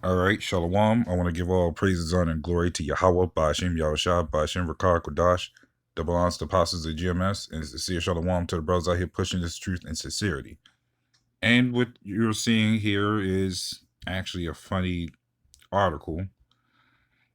All right, Shalom. I want to give all praises, honor, and glory to Yahweh, Ba'ashem, Yahushua, Ba'ashem, Rakar, Kodash, that belongs to the apostles of GMS, and sincere Shalom to the brothers out here pushing this truth and sincerity. And what you're seeing here is actually a funny article,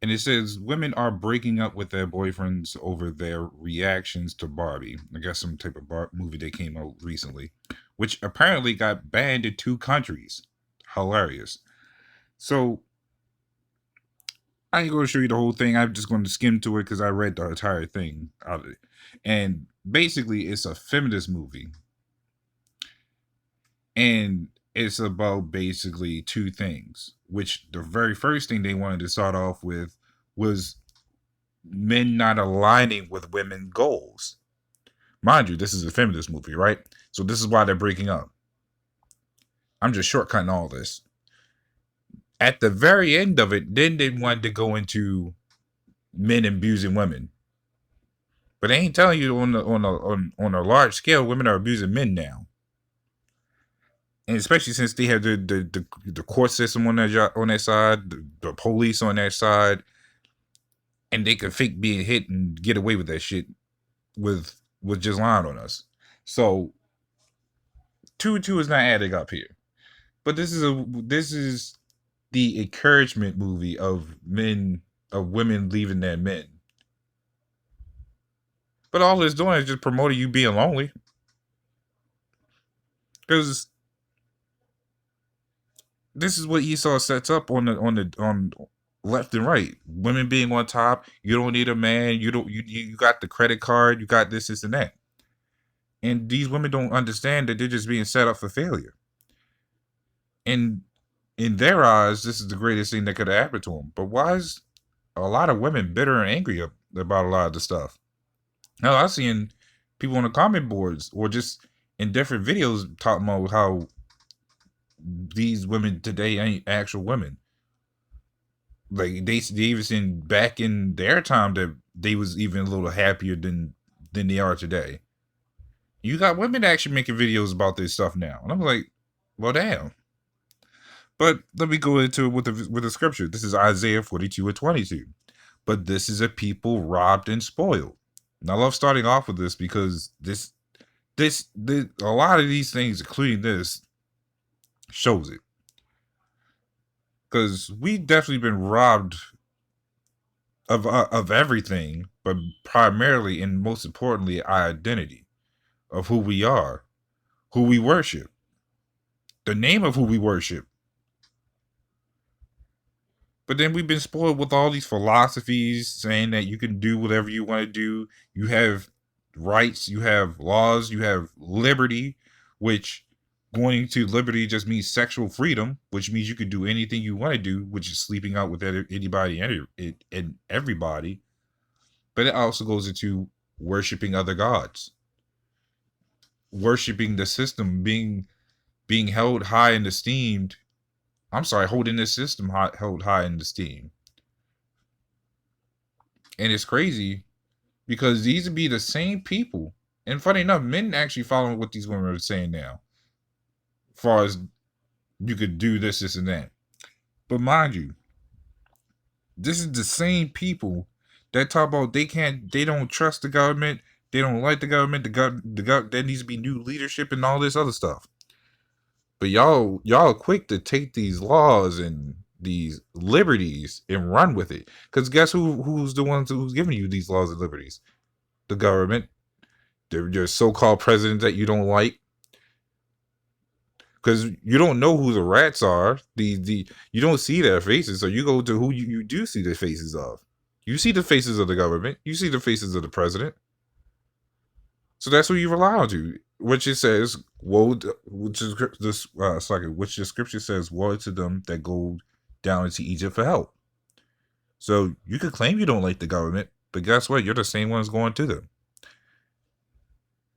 and it says women are breaking up with their boyfriends over their reactions to Barbie. I guess some type of movie that came out recently, which apparently got banned in 2 countries. Hilarious. So I ain't going to show you the whole thing. I'm just going to skim to it because I read the entire thing out of it. And basically, it's a feminist movie. And it's about basically 2 things, which the very first thing they wanted to start off with was men not aligning with women goals. Mind you, this is a feminist movie, right? So this is why they're breaking up. I'm just shortcutting all this. At the very end of it, then they wanted to go into men abusing women. But they ain't telling you on a large scale, women are abusing men now, and especially since they have the court system on their side, the police on their side, and they can fake being hit and get away with that shit with just lying on us. So two is not adding up here. But this is the encouragement movie of women leaving their men. But all it's doing is just promoting you being lonely. Because this is what Esau sets up on left and right. Women being on top. You don't need a man. You got the credit card. You got this, and that. And these women don't understand that they're just being set up for failure. And in their eyes, this is the greatest thing that could have happened to them. But why is a lot of women bitter and angry about a lot of the stuff? Now I've seen people on the comment boards or just in different videos talking about how these women today ain't actual women. Like they even seen back in their time that they was even a little happier than they are today. You got women actually making videos about this stuff now, and I'm like, well, damn. But let me go into it with the scripture. This is Isaiah 42:22. But this is a people robbed and spoiled. And I love starting off with this because this a lot of these things, including this, shows it. Because we definitely been robbed of everything, but primarily and most importantly, our identity of who we are, who we worship, the name of who we worship. But then we've been spoiled with all these philosophies saying that you can do whatever you want to do. You have rights, you have laws, you have liberty, which going to liberty just means sexual freedom, which means you can do anything you want to do, which is sleeping out with anybody and everybody. But it also goes into worshiping other gods, worshiping the system, being held high and esteemed. I'm sorry, holding this system held high in esteem. And it's crazy because these would be the same people. And funny enough, men actually following what these women are saying now. As far as you could do this, and that. But mind you, this is the same people that talk about they don't trust the government, they don't like the government, there needs to be new leadership and all this other stuff. But y'all are quick to take these laws and these liberties and run with it. Because guess who's the ones who's giving you these laws and liberties? The government. Your so-called president that you don't like. Because you don't know who the rats are. You don't see their faces, so you go to who you do see the faces of. You see the faces of the government. You see the faces of the president. So that's what you rely on to. Which it says, woe, which the scripture says, woe to them that go down into Egypt for help. So you could claim you don't like the government, but guess what? You're the same ones going to them.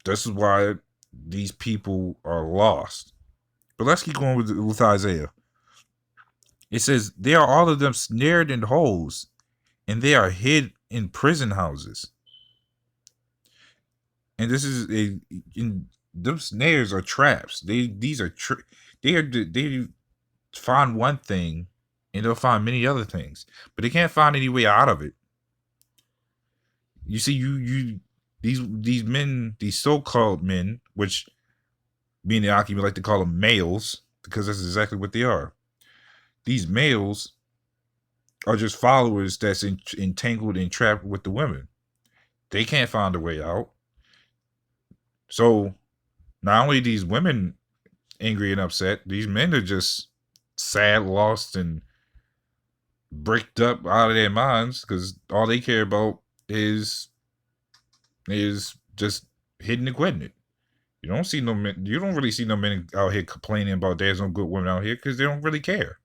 This is why these people are lost. But let's keep going with Isaiah. It says, they are all of them snared in holes, and they are hid in prison houses. And this is them snares are traps. They find one thing and they'll find many other things, but they can't find any way out of it. You see, these men, these so-called men, which me and the Aki like to call them males, because that's exactly what they are. These males are just followers that's entangled and trapped with the women. They can't find a way out. So not only these women angry and upset, these men are just sad, lost, and bricked up out of their minds because all they care about is just hitting and quitting it. You don't see no men. You don't really see no men out here complaining about there's no good women out here because they don't really care.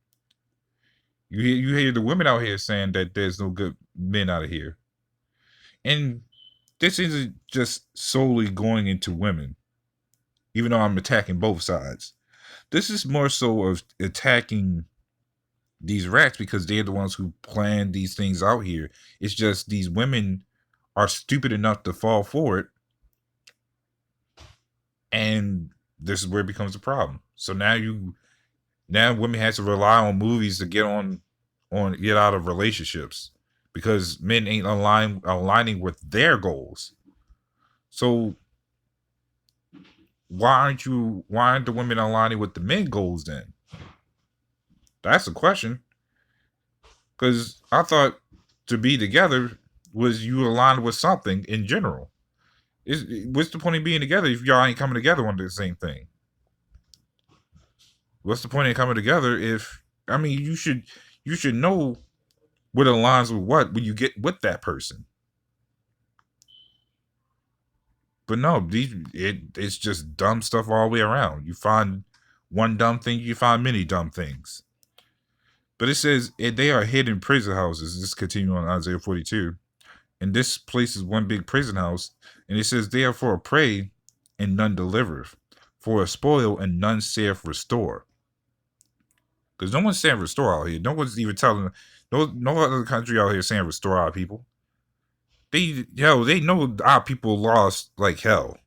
You hear the women out here saying that there's no good men out of here, and this isn't just solely going into women. Even though I'm attacking both sides, this is more so of attacking these rats because they're the ones who plan these things out here. It's just these women are stupid enough to fall for it, and this is where it becomes a problem. So now women have to rely on movies to get out of relationships because men ain't aligning with their goals. So why aren't the women aligning with the men goals then? That's the question. Because I thought to be together was you aligned with something in general. What's the point of being together if y'all ain't coming together on the same thing? What's the point of coming together if you should know what aligns with what when you get with that person. But no, it's just dumb stuff all the way around. You find one dumb thing, you find many dumb things. But it says they are hidden prison houses. This continues on Isaiah 42. And this place is one big prison house. And it says they are for a prey and none delivereth, for a spoil and none saith restore. Because no one's saying restore out here. No one's even telling, no other country out here saying restore our people. They know our people lost like hell.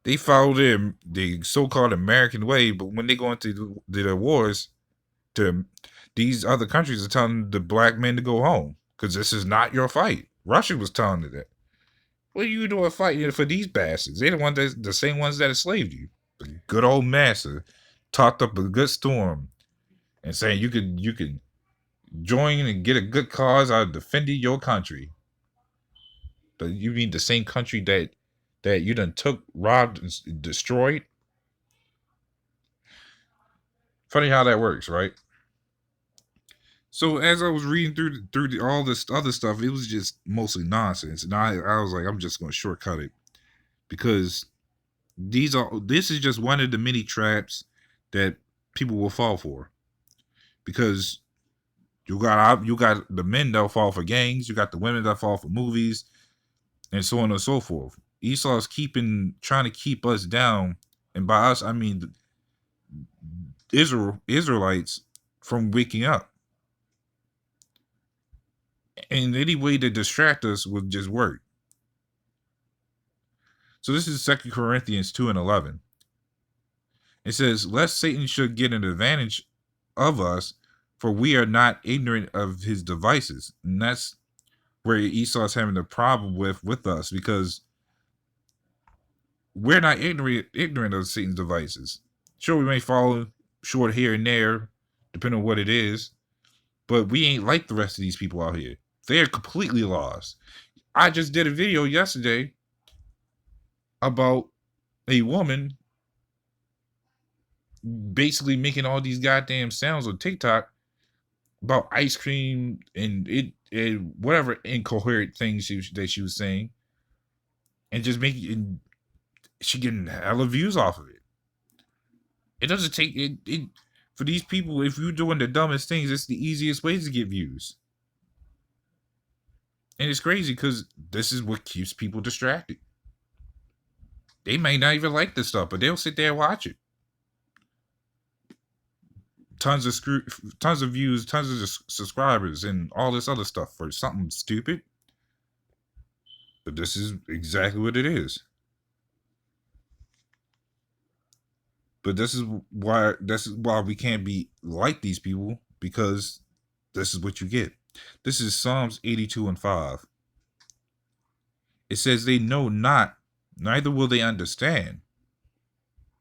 They follow the so-called American way, but when they go into the wars, these other countries are telling the black men to go home because this is not your fight. Russia was telling it that. What are you doing fighting for these bastards? They're the same ones that enslaved you. The good old master talked up a good storm and saying you could join and get a good cause out of defending your country. But you mean the same country that you done took, robbed, and destroyed? Funny how that works, right? So as I was reading through all this other stuff, it was just mostly nonsense, and I was like, I'm just going to shortcut it because this is just one of the many traps that people will fall for. Because you got the men that fall for gangs, you got the women that fall for movies, and so on and so forth. Esau's trying to keep us down, and by us I mean Israelites from waking up. And any way to distract us would just work. So this is 2 Corinthians 2:11. It says, lest Satan should get an advantage of us, for we are not ignorant of his devices. And that's where Esau's having a problem with us, because we're not ignorant of Satan's devices. Sure, we may fall short here and there, depending on what it is, but we ain't like the rest of these people out here. They're completely lost. I just did a video yesterday about a woman basically making all these goddamn sounds on TikTok about ice cream and whatever incoherent things that she was saying, and just making she getting hella views off of it. It doesn't take it for these people. If you're doing the dumbest things, it's the easiest ways to get views. And it's crazy because this is what keeps people distracted. They may not even like this stuff, but they'll sit there and watch it. Tons of views, tons of subscribers, and all this other stuff for something stupid. But this is exactly what it is. But this is why we can't be like these people, because this is what you get. This is Psalms 82:5. It says they know not, neither will they understand.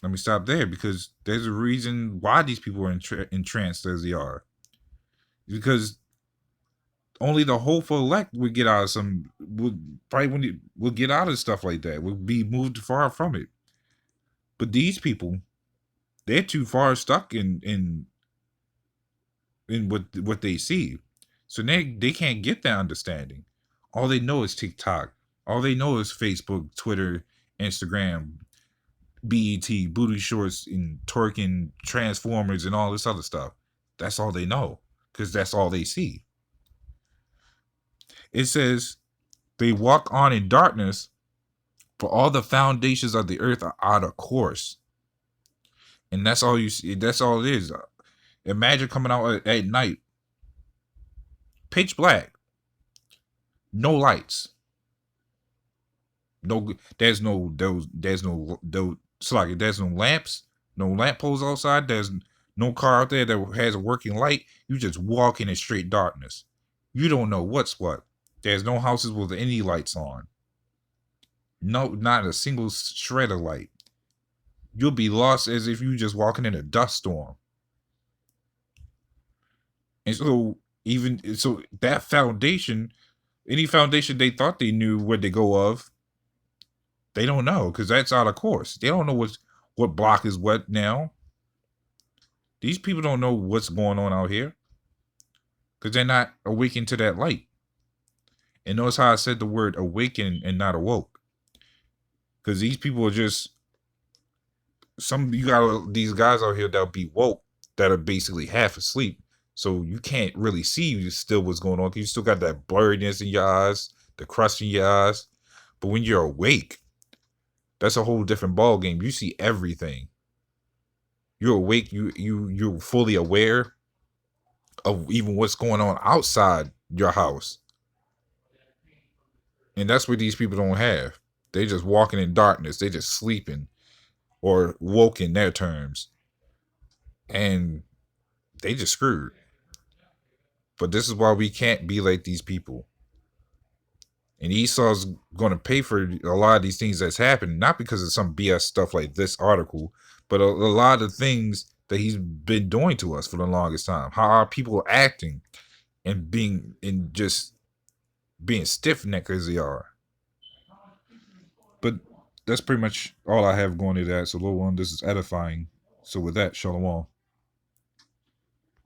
Let me stop there, because there's a reason why these people are entranced as they are. Because only the hopeful elect would get out of would get out of stuff like that, would be moved far from it. But these people, they're too far stuck in what they see. So they can't get that understanding. All they know is TikTok. All they know is Facebook, Twitter, Instagram, BET, booty shorts, and twerking, Transformers, and all this other stuff. That's all they know, because that's all they see. It says they walk on in darkness, for all the foundations of the earth are out of course. And that's all you see. That's all it is. Imagine coming out at night, pitch black, no lights, there's no lamps, no lamp poles outside. There's no car out there that has a working light. You just walk in straight darkness. You don't know what's what. There's no houses with any lights on. No, not a single shred of light. You'll be lost as if you just walking in a dust storm. And so that foundation, any foundation they thought they knew where to go of, they don't know, because that's out of course. They don't know what block is what now. These people don't know what's going on out here, because they're not awakened to that light. And notice how I said the word awaken and not awoke, because these people are just you got these guys out here that'll be woke, that are basically half asleep. So you can't really see still what's going on. You still got that blurriness in your eyes, the crust in your eyes. But when you're awake, that's a whole different ball game. You see everything. You're awake. You're fully aware of even what's going on outside your house. And that's what these people don't have. They just walking in darkness. They just sleeping, or woke in their terms. And they just screwed. But this is why we can't be like these people. And Esau's going to pay for a lot of these things that's happened, not because of some BS stuff like this article, but a lot of things that he's been doing to us for the longest time. How our people are acting and just being stiff-necked as they are. But that's pretty much all I have going to that. So, little one, this is edifying. So with that, shalom.